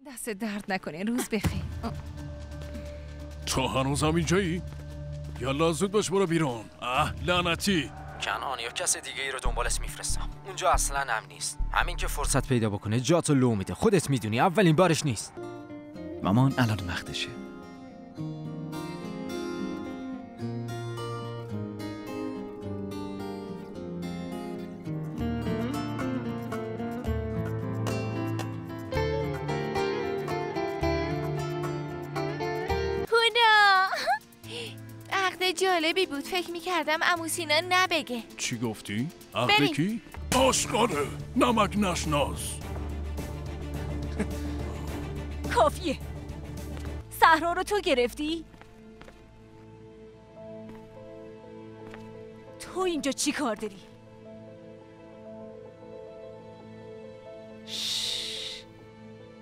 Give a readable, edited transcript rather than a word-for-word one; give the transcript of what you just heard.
دست درد نکنه. روز بخیر. تو هنوز اینجایی؟ یالا زود باش برو بیرون. لعنتی. کنعان یا کس دیگه ای رو دنبالش میفرستم. اونجا اصلا امن نیست. همین که فرصت پیدا بکنه جاتو لو میده. خودت میدونی اولین بارش نیست. مامان الان وقتشه. جالبی بود. فکر میکردم عمو سینا نبگه. چی گفتی؟ عقل کی؟ آشقاله. نمک نشناس. کافیه. صحرا رو تو گرفتی؟ تو اینجا چی کار داری؟